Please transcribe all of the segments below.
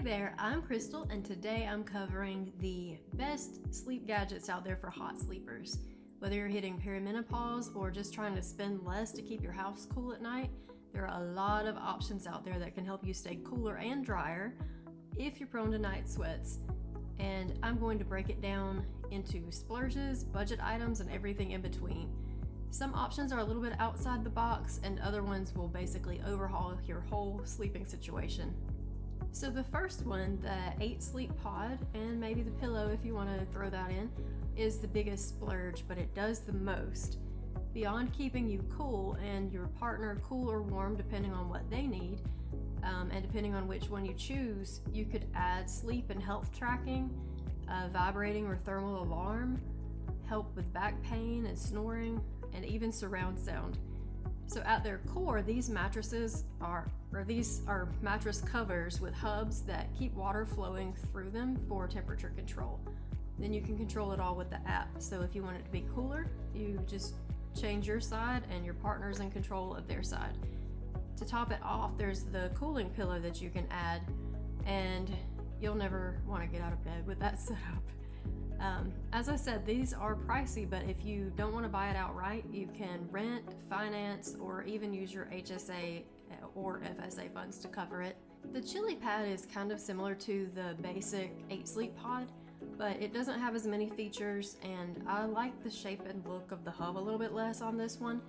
there, I'm Crystal, and today I'm covering the best sleep gadgets out there for hot sleepers. Whether you're hitting perimenopause or just trying to spend less to keep your house cool at night, there are a lot of options out there that can help you stay cooler and drier if you're prone to night sweats. And I'm going to break it down into splurges, budget items, and everything in between. Some options are a little bit outside the box, and other ones will basically overhaul your whole sleeping situation. So the first one, the 8 sleep pod, and maybe the pillow if you want to throw that in, is the biggest splurge, but it does the most. Beyond keeping you cool and your partner cool or warm depending on what they need, and depending on which one you choose, you could add sleep and health tracking, vibrating or thermal alarm, help with back pain and snoring, and even surround sound. So at their core, these mattresses are mattress covers with hubs that keep water flowing through them for temperature control. Then you can control it all with the app. So if you want it to be cooler, you just change your side and your partner's in control of their side. To top it off, there's the cooling pillow that you can add, and you'll never want to get out of bed with that setup. As I said, these are pricey, but if you don't want to buy it outright, you can rent, finance, or even use your HSA or FSA funds to cover it. The Chili Pad is kind of similar to the basic 8 sleep pod, but it doesn't have as many features, and I like the shape and look of the hub a little bit less on this one.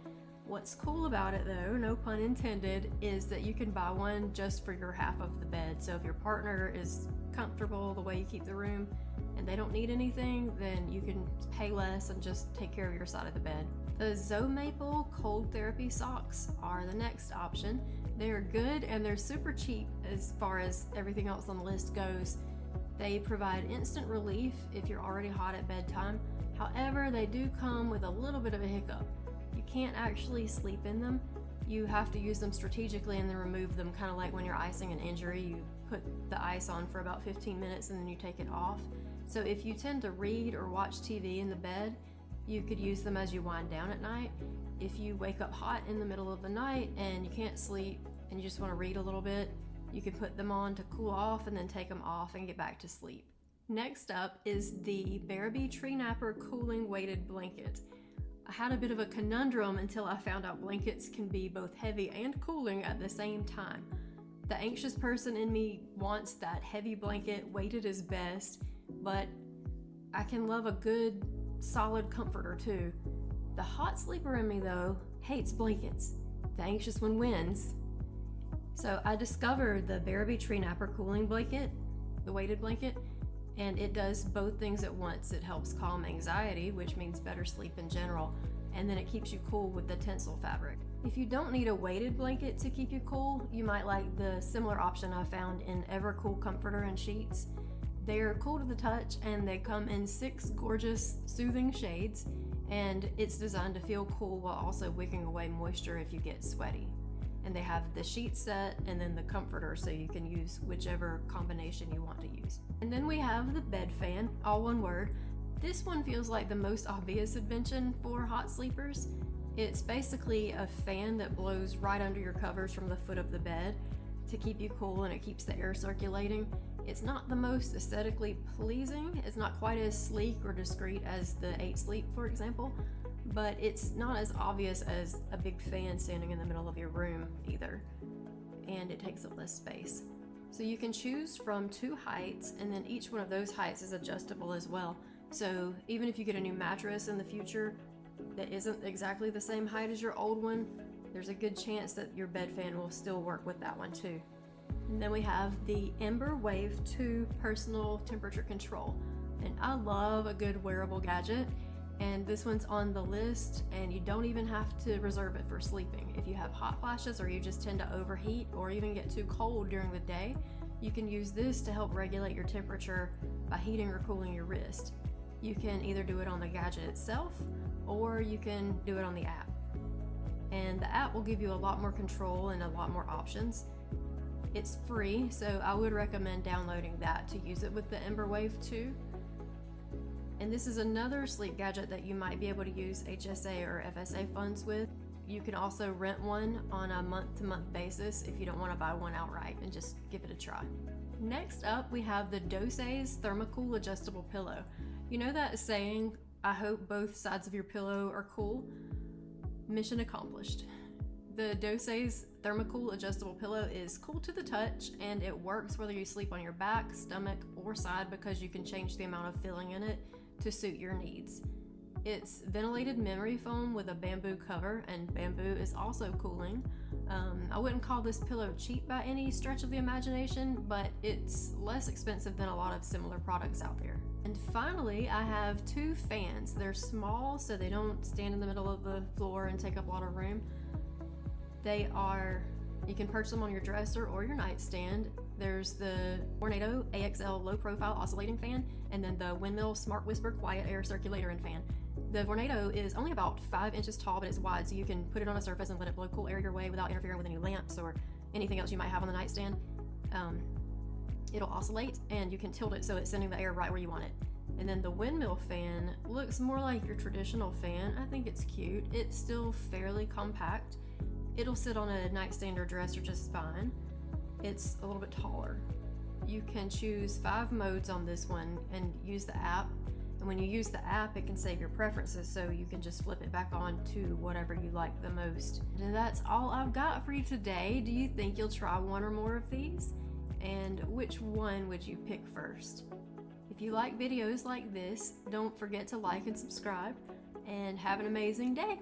What's cool about it though, no pun intended, is that you can buy one just for your half of the bed. So if your partner is comfortable the way you keep the room and they don't need anything, then you can pay less and just take care of your side of the bed. The Zoe Maple cold therapy socks are the next option. They're good and they're super cheap as far as everything else on the list goes. They provide instant relief if you're already hot at bedtime. However, they do come with a little bit of a hiccup. You can't actually sleep in them. You have to use them strategically and then remove them, kind of like when you're icing an injury. You put the ice on for about 15 minutes and then you take it off. So if you tend to read or watch TV in the bed, you could use them as you wind down at night. If you wake up hot in the middle of the night and you can't sleep and you just want to read a little bit, you can put them on to cool off and then take them off and get back to sleep. Next up is the Bearby Tree Napper Cooling Weighted Blanket. I had a bit of a conundrum until I found out blankets can be both heavy and cooling at the same time. The anxious person in me wants that heavy blanket, weighted is best, but I can love a good, solid comforter too. The hot sleeper in me though hates blankets. The anxious one wins. So I discovered the Bearby Tree Napper Cooling Blanket, the weighted blanket, and it does both things at once. It helps calm anxiety, which means better sleep in general, and then it keeps you cool with the tensile fabric. If you don't need a weighted blanket to keep you cool, you might like the similar option I found in Evercool Comforter and Sheets. They're cool to the touch and they come in 6 gorgeous, soothing shades, and it's designed to feel cool while also wicking away moisture if you get sweaty. And they have the sheet set and then the comforter, so you can use whichever combination you want to use. And then we have the bed fan, all one word. This one feels like the most obvious invention for hot sleepers. It's basically a fan that blows right under your covers from the foot of the bed to keep you cool, and it keeps the air circulating. It's not the most aesthetically pleasing. It's not quite as sleek or discreet as the 8 sleep, for example, but it's not as obvious as a big fan standing in the middle of your room either, and it takes up less space. So you can choose from 2 heights, and then each one of those heights is adjustable as well. So even if you get a new mattress in the future that isn't exactly the same height as your old one, there's a good chance that your bed fan will still work with that one too. And then we have the Ember Wave 2 Personal Temperature Control, and I love a good wearable gadget. And this one's on the list, and you don't even have to reserve it for sleeping. If you have hot flashes or you just tend to overheat or even get too cold during the day, you can use this to help regulate your temperature by heating or cooling your wrist. You can either do it on the gadget itself or you can do it on the app. And the app will give you a lot more control and a lot more options. It's free, so I would recommend downloading that to use it with the Ember Wave 2. And this is another sleep gadget that you might be able to use HSA or FSA funds with. You can also rent one on a month-to-month basis if you don't want to buy one outright and just give it a try. Next up, we have the Dose's Thermocool Adjustable Pillow. You know that saying, I hope both sides of your pillow are cool? Mission accomplished. The Dose's Thermocool Adjustable Pillow is cool to the touch, and it works whether you sleep on your back, stomach, or side because you can change the amount of filling in it to suit your needs. It's ventilated memory foam with a bamboo cover, and bamboo is also cooling. I wouldn't call this pillow cheap by any stretch of the imagination, but it's less expensive than a lot of similar products out there. And finally, I have two fans. They're small, so they don't stand in the middle of the floor and take up a lot of room. You can purchase them on your dresser or your nightstand. There's the Tornado AXL low profile oscillating fan, and then the Windmill Smart Whisper quiet air circulator and fan. The Tornado is only about 5 inches tall, but it's wide, so you can put it on a surface and let it blow cool air your way without interfering with any lamps or anything else you might have on the nightstand. It'll oscillate, and you can tilt it so it's sending the air right where you want it. And then the Windmill fan looks more like your traditional fan. I think it's cute. It's still fairly compact. It'll sit on a nightstand or dresser just fine. It's a little bit taller. You can choose 5 modes on this one and use the app. And when you use the app, it can save your preferences, so you can just flip it back on to whatever you like the most. And that's all I've got for you today. Do you think you'll try one or more of these? And which one would you pick first? If you like videos like this, don't forget to like and subscribe, and have an amazing day.